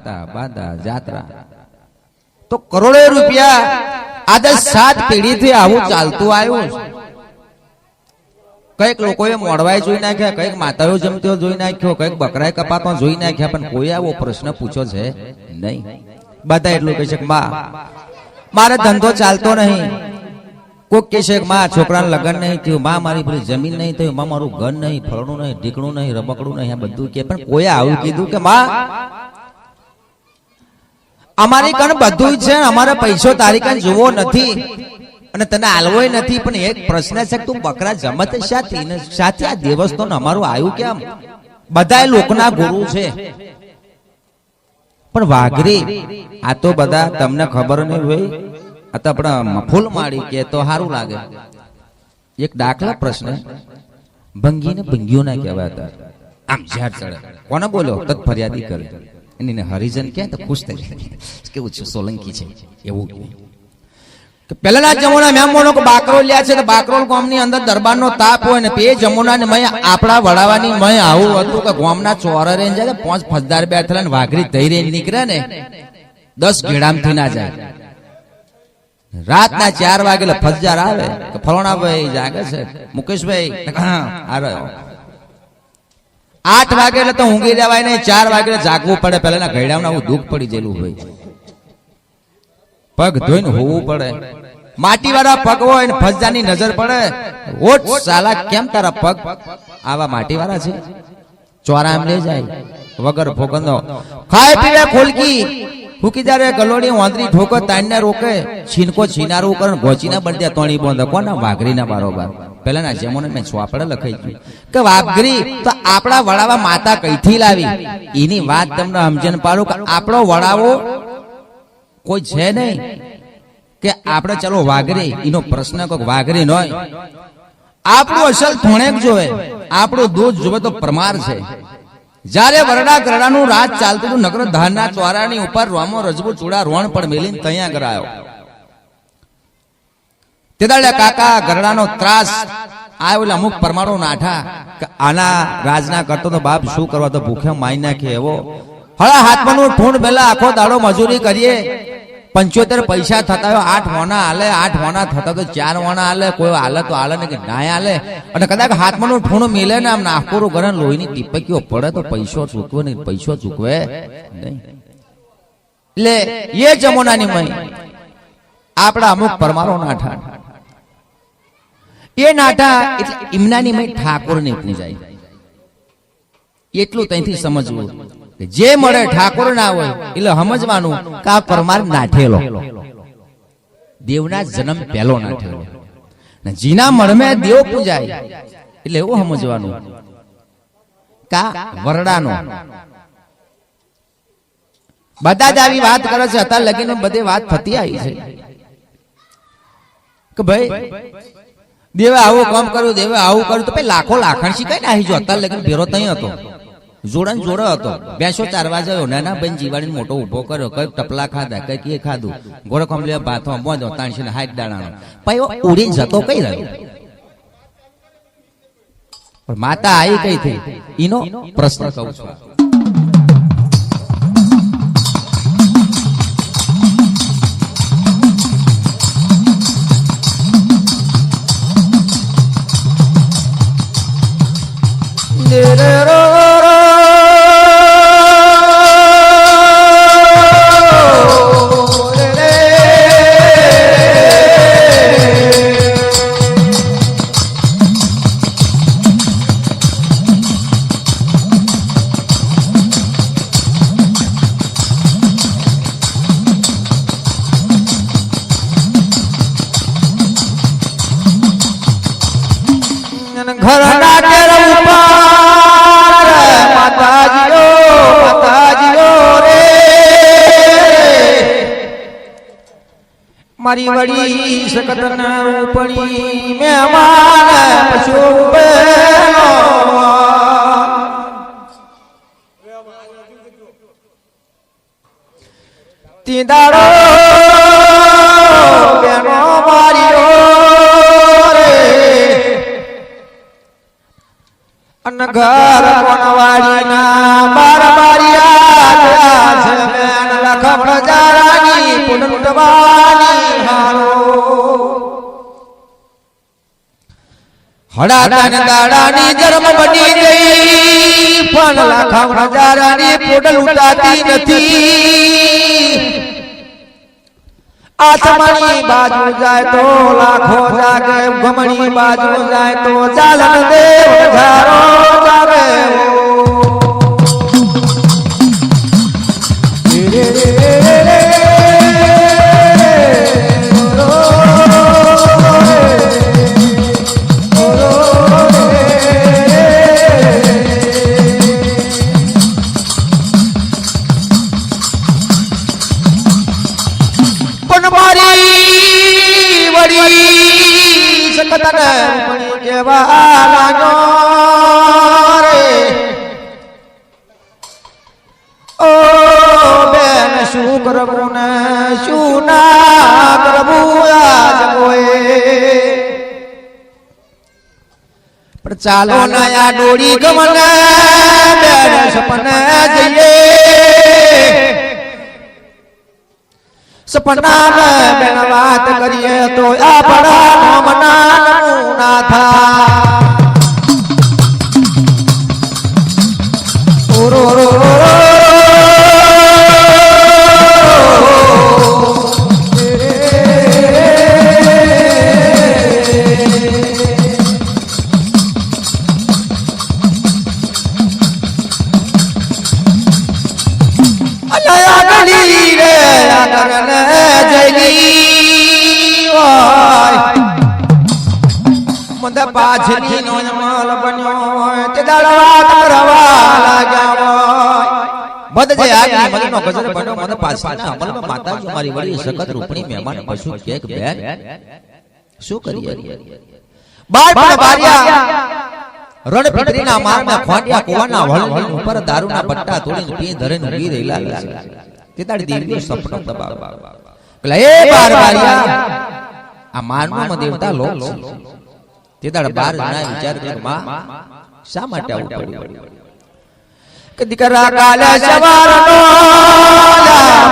ખાતા બાંધા જાત્રા તો કરોડો રૂપિયા આજે 7 પેઢીથી આવું ચાલતું આવ્યું. કઈક લોકોએ મોડવાય જોઈ નાખ્યા, કઈક માતાઓ જમતીઓ જોઈ નાખ્યો, કઈક બકરાય કપાતો જોઈ નાખ્યા, પણ કોઈ આવો પ્રશ્ન પૂછ્યો છે નહીં. બધા એટલું કહે છે કે માં મારે ધંધો ચાલતો નહીં. કોઈક કહે છે કે માં છોકરાને લગ્ન નહીં થયું, માં મારી પેલી જમીન નહીં થયું, માં મારું ઘર નહીં, ફળનું નહીં, ઢીકણું નહીં, રબકડું નહીં, આ બધું કે. પણ કોઈ આવું કીધું કે માં અમારી કણ બધું છે, અમારે પૈસો તારી કણ જોવો નથી અને તને આલવોય નથી, પણ એક પ્રશ્ન છે કે તું બકરા જમત સાથે આ દેવસ્થાન અમારું આવ્યું કેમ? બધા લોકના ગુરુ છે, પણ વાઘરી આ તો બધા તમને ખબર નહીં હોય. આ તો આપણા ફૂલ માળી કે તો સારું લાગે. એક દાખલા પ્રશ્ન ભંગીને ભંગીઓ ના કહેવાય હતા. આમ ઝાડ ચડે કોને બોલ્યો તત ફરિયાદી કરે એને હરિજન કહે તો ખુશ થઈ જાય કેવું છે સોલંકી છે એવું. પહેલાના જમાના મેમોનો બાકરો લ્યા છે તો બાકરોલ ગામની અંદર દરબારનો તાપ હોય ને એ જમુનાને મય આપણા વડાવાની મય આવું હતું કે ગામના ચોર રેન જાય 5 ફસદાર બેઠેલા ને વાઘરી દઈ રેન નીકળે ને 10 ઘેડામથી ના જાય. રાતના 4 વાગે ફસદાર આવે કે ફલોણા ભાઈ જાગે છે મુકેશભાઈ, આ રહ્યો 8 વાગે એટલે તો ઊંઘી જવાય નહીં, 4 વાગે જાગવું પડે. પહેલાના ઘેડામાં આવું દુઃખ પડી ગયેલું હોય, પગ ધોઈને હોવું પડે. માટી વાળા પગ હોય ને ફસદારની નજર પડે, ઓટ સાલા કેમ તારા પગ આવા માટી વાળા છે? ચોરા એમ લઈ જાય વગર ફોકંદો ખાય પીવે ખોલકી ફૂકી જારે ગલોડી વાંદરી ઠોકો તાણને રોકે છીનકો છીનારું કરે ગોચીના બળદે તોણી બોંધે કોના વાઘરીના બારોબાર. પહેલાના જમોને મેં છોપડે લખાઈ ગયું કે વાઘરી તો આપણા વડાવા માતા કઈથી લાવી એની વાત તમને સમજણ પાડું કે આપણો વડાવો કોઈ છે નહીં કે આપણે ચલો વાઘરી એનો પ્રશ્ન કોક વાઘરી નોય. આપણું અસલ થોણેક જોવે, આપણું દૂધ જોવે તો પરમાર છે. જયારે વરડા ગરડાનું રાજ ચાલતું હતું નગર ધારના ચોરાની ઉપર રોમો રજબુ ચૂડા રોણ પણ મેલીને તૈયા કરાયો. તેદાડે કાકા ગરડાનો ત્રાસ આવ્યો અમુક પરમારો નાઠા કે આના રાજના કરતો તો બાપ શું કરવા તો ભૂખ્યા માઈ નાખે એવો. હળા હાથમાંનું ઠૂંડ મેલા આખો દાડો મજૂરી કરીએ 75 પૈસા થતા હોય 8 હોના હાલે, 8 હોના થતા તો 4 હોના હાલે, કોઈ હાલે તો હાલે ને કે ના હાલે. અને કદાચ હાથમાંનું ઠૂંડ મિલે ને આમ નાખોરું કરે લોહીની ટીપકીઓ પડે તો પૈસો ચૂકવે નહીં, પૈસો ચૂકવે નહીં. એટલે એ જમોનાની મય આપણા અમુક પરમારો નાઠા એ નાઠા એટલે ઇમનાની મય ઠાકોર ને પૂજાય. એટલું ત્યાંથી સમજવું જે મળે ઠાકોર ના હોય એટલે સમજવાનું કે આ પરમાર નાઠેલો દેવના જન્મ પહેલો નાઠેલો ને જીના મળમે દેવ પૂજાય એટલે એવું સમજવાનું કા વરડાનો. બધા જ આવી વાત કરે છે અત્યારે લગીને બધી વાત થતી આવી છે કે ભાઈ દેવે આવું કામ કર્યું, દેવે આવું કર્યું તો ભાઈ લાખો લાખણ શીખાય ને આવી જો અત્યારે લગીને ભેરો તઈ હતો જોડન જોડો હતો. બેસો ચારવા જયો નાના બેન જીવાડીને મોટો ઉભો કર્યો, કઈક ટપલા ખાધા, કઈક એ ખાધું, ગોળો કમલે ભાથો મોજો 360 દાણાનો પછી ઉડીને જતો કઈ રહ્યો. પણ માતા આવી કઈ થઈ એનો પ્રશ્ન કહું છું. ઘરના કેર ઉપર માતાજીઓ રે મારી વડી સકત ના ઉપણી મહેમાન પશુ બેનો તીદાડો બેનો મારીઓ ઘર કોણવાડી ના બાર બારિયા છે હડાતન દાડાની જન્મ બની ગઈ પણ લાખા હજારાની પોડલ ઉડાતી નથી આસમાની બાજુ જાય તો લાખો જાગે ગમણી બાજુ જાય તો ચાલન દેવ ધારો જાગે શું કરવું ને શું ના કરવું આજ પણ ચાલો નયા ડોળી ગમને બેન સપને જઈએ સપના બેન વાત કરીએ તો આપણા મના ના થા રો રો રો પાછલી નો જમાલ બન્યો તે દાડવા કરવા લાગ્યા મદ જે આગની મદનો ગજર બન્યો મદ પાછળના અમલમાં માતાજી મારી વળી સખત રૂપણી મહેમાન પશુ કેક બેન શું કરીએ બાળપણ બારિયા રણ પીતરીના મારના ખોડિયા કુવાના વળની ઉપર દારૂના બટ્ટા તોડીને પી ધરેને વી રહેલા તે દાડી દેવીનું સપનું દબાવ એટલે એ બાર બારિયા આ માનવમાં દેવતા લોક તે દાડ 12 જણા વિચાર કર્યો માં શા માટે આવું પડ્યું કે દીકરા કાલે સવારનો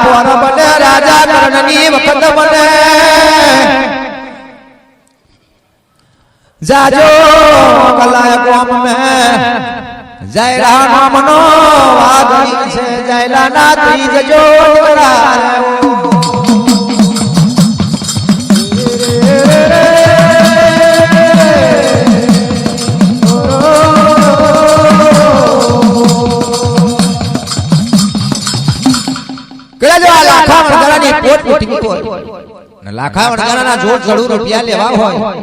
પોર બને રાજા કરણની વખત બને જાજો કલાય કોમ મે જયરા નામનો વાગણી છે જયલા ના તી જજો દીકરા લાખા વણગારાના જોર જડું રૂપિયા લેવા હોય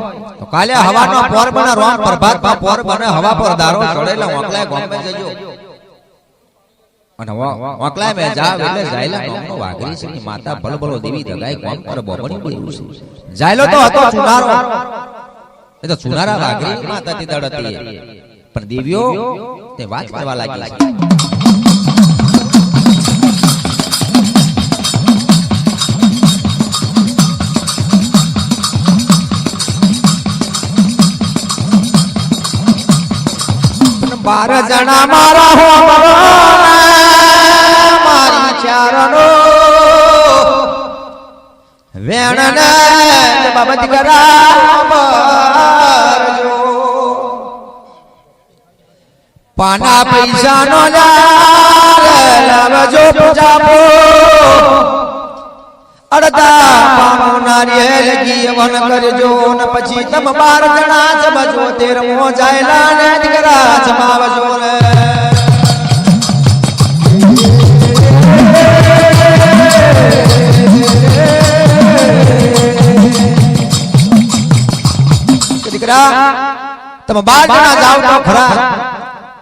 તો કાલે હવાનો પોર બના રોમ પ્રભાતમાં પોર બને હવા પર દારો ચડેલા ઓકલાય ગોમે જજો અને ઓકલાય મે જાવ એટલે જાયલા નોમનો વાઘરી છે ની માતા બલબલો દેવી દગાઈ કોમ પર બોબણી બોલ્યું છે જાયલો તો હતો ચુનારો એ તો ચુનારા વાઘરી માતા થી દડતી પણ દેવીઓ તે વાત કરવા લાગી છે બાર જણા મારા હો મારી ચારનો વેણને બાબત કરાવજો પાના પૈસા નો લાવજો પૂજાપો અડધા પામો નારિયેલ ગીવન કરજો ને પછી તમ 12 જણા જમજો 13મો જાયલા ને દીકરા જમાવજો રે દીકરા તમે 12 જણા જાવ તો ખરા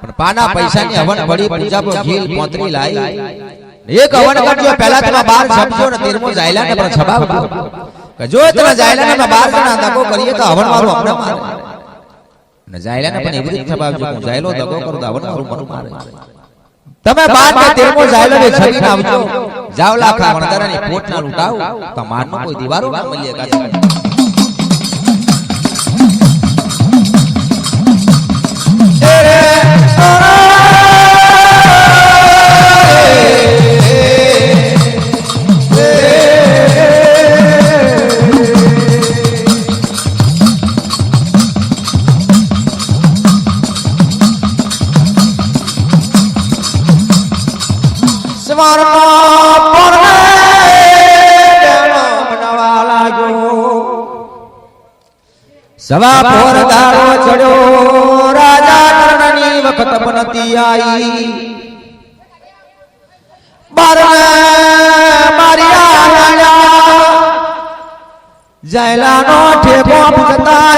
પણ પાના પૈસાની હવન પડી પૂજાપો ઘીલ પોતરી લાઈ એક હવન કરજો પહેલા તમે 12 છપજો ને 13મો જાયલા ને પણ છબાવજો કે જો તમે જાયલા ને 12 જણા દગો કરીએ તો હવન વાળો આપણે મારે ને જાયલા ને પણ એવી રીતે છબાવજો હું જાયલો દગો કરું તો હવન વાળો મને મારે તમે 12 ને 13મો જાયલો ને છબીને આવજો જાવ લાખા વણગારાની પોટ ના લૂટાવ તો મારનો કોઈ દીવારો ના મળીએ કાચી સવા પોર દાડો ચડ્યો રાજા કર્ણની વખત બનતી આઈ જયલાનો ઠેકો પૂછતા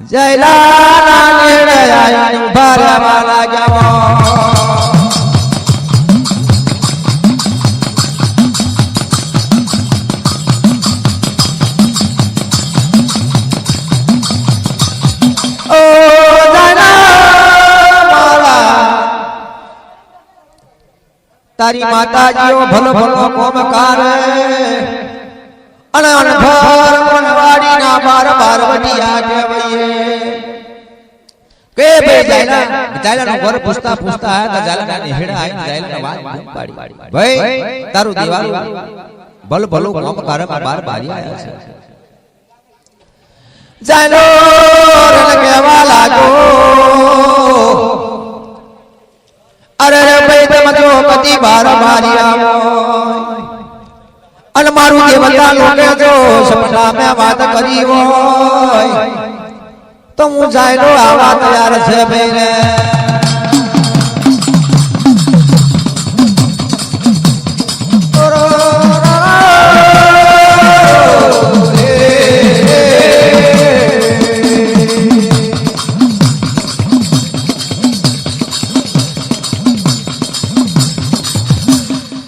જયલાના નેડે આઈ ઉભા રહેવા લાગ્યા તારી માતાજીઓ ભલો ભલો કોમ કરે અને અનભર કોનવાડી ના બાર બાર વટિયા કહેવાય કે ભાઈ જાયલા નો ઘર પૂછતા પૂછતા આયા તો જાયલા ની હેડા આઈ જાયલા વાત પાડી ભાઈ તારું દીવાલ ભલ ભલો કોમ કરે બાર બારી આયા છે જાયલો રન કહેવા લાગો અરે રે ભાઈ તમે જો કદી બાર મારી આવો અને મારું દેવતા લોકે જો સપના મે વાત કરી હોય તો હું જાયલો આવા તૈયાર છે ભાઈ રે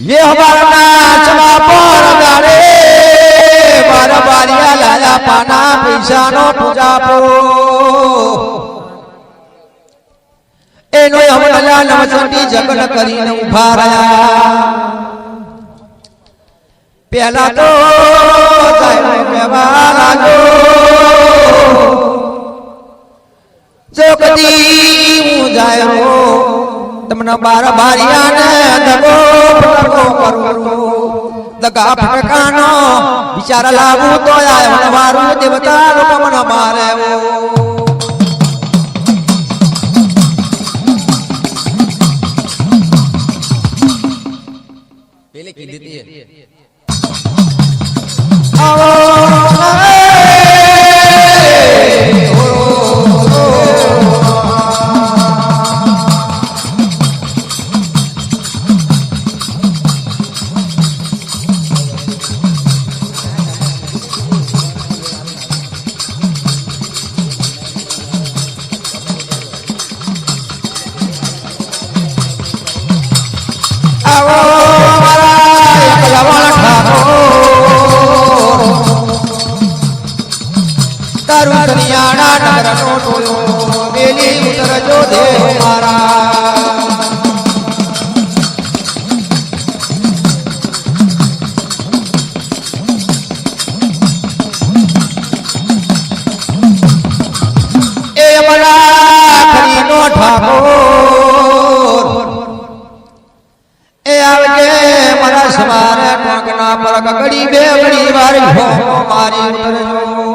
ये हमारा नाचवा पर गारे बार बारिया लाला पाना पैसा नो पूजा पो एनो हमला नवचंडी जगन કરીને ઉભા રહ્યા પહેલા તો જાયલો કહેવા લાગો જો કદી હું જાયરો તમને બાર બારિયાને દગો ફટકો કરું દગા ફટકાનો વિચાર લાગુ તો આય મારું દેવતા લોકો મને મારે પેલે કીધી હતી આવો ગડી બે ગડી વાર મારી ઉતરજો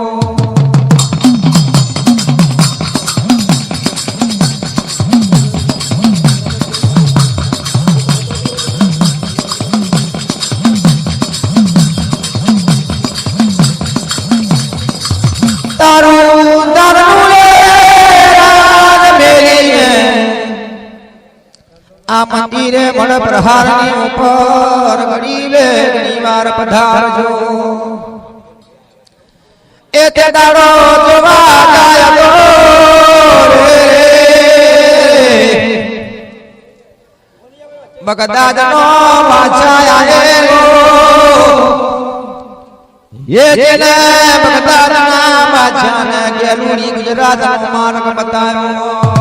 તારું તારું રાન મેલીને આ મંદિરે મળ પ્રહારની ઉપર ઘડી બે ઘણી વાર પધારજો એ તે દાડો જોવા જાય રે બગદાદ નો બાદશાહ આયેલો એ તેને બગદાદ ના બાદશાહ ને ગેલુડી ગુજરાત નો માર્ગ બતાવ્યો